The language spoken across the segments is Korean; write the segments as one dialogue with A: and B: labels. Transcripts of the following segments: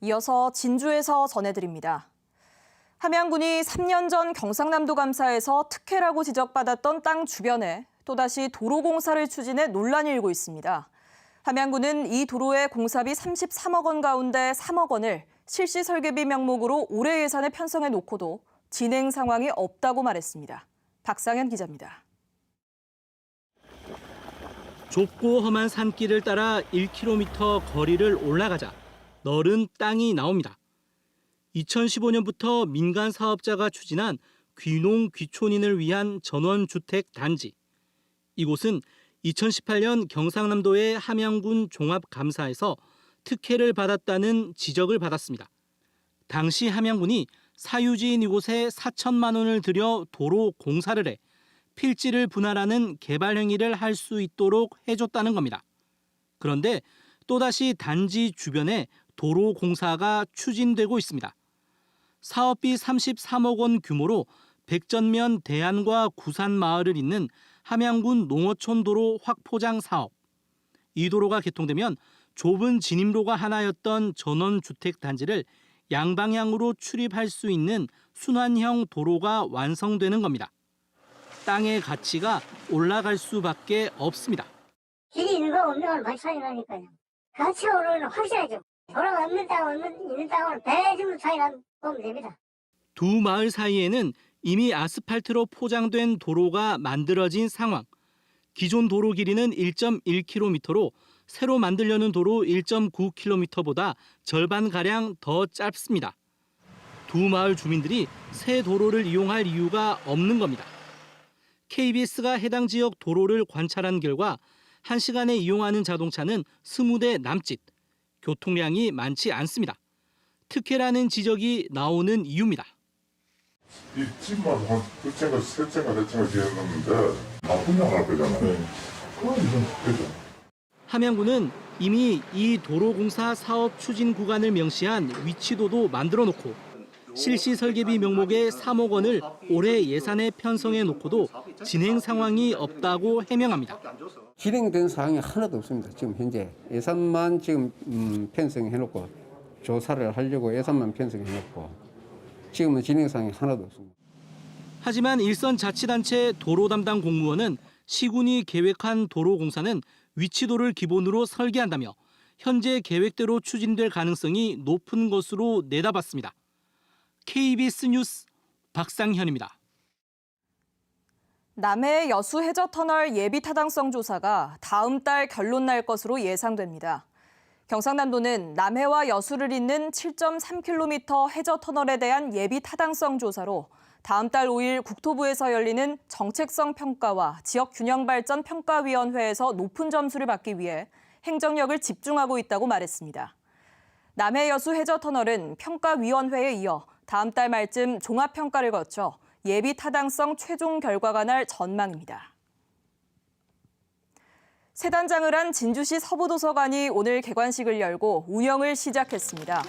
A: 이어서 진주에서 전해드립니다. 함양군이 3년 전 경상남도 감사에서 특혜라고 지적받았던 땅 주변에 또다시 도로 공사를 추진해 논란이 일고 있습니다. 함양군은 이 도로의 공사비 33억 원 가운데 3억 원을 실시 설계비 명목으로 올해 예산에 편성해 놓고도 진행 상황이 없다고 말했습니다. 박상현 기자입니다.
B: 좁고 험한 산길을 따라 1km 거리를 올라가자 넓은 땅이 나옵니다. 2015년부터 민간 사업자가 추진한 귀농 귀촌인을 위한 전원주택 단지. 이곳은 2018년 경상남도의 함양군 종합감사에서 특혜를 받았다는 지적을 받았습니다. 당시 함양군이 사유지인 이곳에 4천만 원을 들여 도로 공사를 해 필지를 분할하는 개발 행위를 할 수 있도록 해줬다는 겁니다. 그런데 또다시 단지 주변에 도로 공사가 추진되고 있습니다. 사업비 33억 원 규모로 백전면 대안과 구산 마을을 잇는 함양군 농어촌 도로 확포장 사업. 이 도로가 개통되면 좁은 진입로가 하나였던 전원주택 단지를 양방향으로 출입할 수 있는 순환형 도로가 완성되는 겁니다. 땅의 가치가 올라갈 수밖에 없습니다.
C: 길이 있는 거 없는 건 많이 차이 나니까요. 가치가 오르는 확실하죠. 도로가 없는 땅은 있는 땅은 배 정도 차이 나면 보면 됩니다.
B: 두 마을 사이에는 이미 아스팔트로 포장된 도로가 만들어진 상황. 기존 도로 길이는 1.1km로 새로 만들려는 도로 1.9km보다 절반가량 더 짧습니다. 두 마을 주민들이 새 도로를 이용할 이유가 없는 겁니다. KBS가 해당 지역 도로를 관찰한 결과 1시간에 이용하는 자동차는 20대 남짓, 교통량이 많지 않습니다. 특혜라는 지적이 나오는 이유입니다.
D: 이 집마다 한 둘째가 셋째가 넷째가 지었는데 나쁜 양할 거잖아요. 그건 이건 특혜죠.
B: 함양군은 이미 이 도로공사 사업 추진 구간을 명시한 위치도도 만들어 놓고 실시 설계비 명목의 3억 원을 올해 예산에 편성해 놓고도 진행 상황이 없다고 해명합니다.
E: 진행된 사항이 하나도 없습니다. 지금 현재 예산만 지금 편성해 놓고 조사를 하려고 예산만 편성해 놓고 지금은 진행 사항이 하나도 없습니다.
B: 하지만 일선 자치단체 도로 담당 공무원은 시군이 계획한 도로 공사는 위치도를 기본으로 설계한다며 현재 계획대로 추진될 가능성이 높은 것으로 내다봤습니다. KBS 뉴스 박상현입니다.
A: 남해 여수 해저터널 예비 타당성 조사가 다음 달 결론 날 것으로 예상됩니다. 경상남도는 남해와 여수를 잇는 7.3km 해저터널에 대한 예비 타당성 조사로 다음 달 5일 국토부에서 열리는 정책성 평가와 지역균형발전 평가위원회에서 높은 점수를 받기 위해 행정력을 집중하고 있다고 말했습니다. 남해 여수 해저터널은 평가위원회에 이어 다음 달 말쯤 종합평가를 거쳐 예비 타당성 최종 결과가 날 전망입니다. 새 단장을 한 진주시 서부도서관이 오늘 개관식을 열고 운영을 시작했습니다.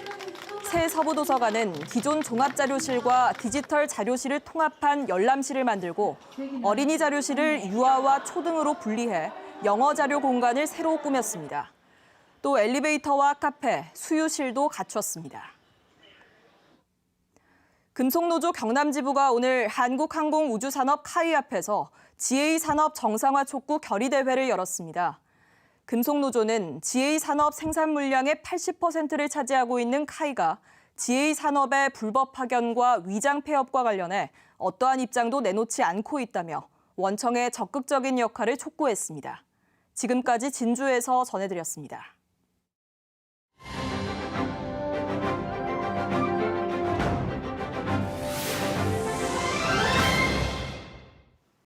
A: 새 서부도서관은 기존 종합자료실과 디지털 자료실을 통합한 열람실을 만들고 어린이 자료실을 유아와 초등으로 분리해 영어 자료 공간을 새로 꾸몄습니다. 또 엘리베이터와 카페, 수유실도 갖췄습니다. 금속노조 경남지부가 오늘 한국항공우주산업 카이 앞에서 GA산업 정상화 촉구 결의대회를 열었습니다. 금속노조는 GA산업 생산 물량의 80%를 차지하고 있는 카이가 GA산업의 불법 파견과 위장 폐업과 관련해 어떠한 입장도 내놓지 않고 있다며 원청의 적극적인 역할을 촉구했습니다. 지금까지 진주에서 전해드렸습니다.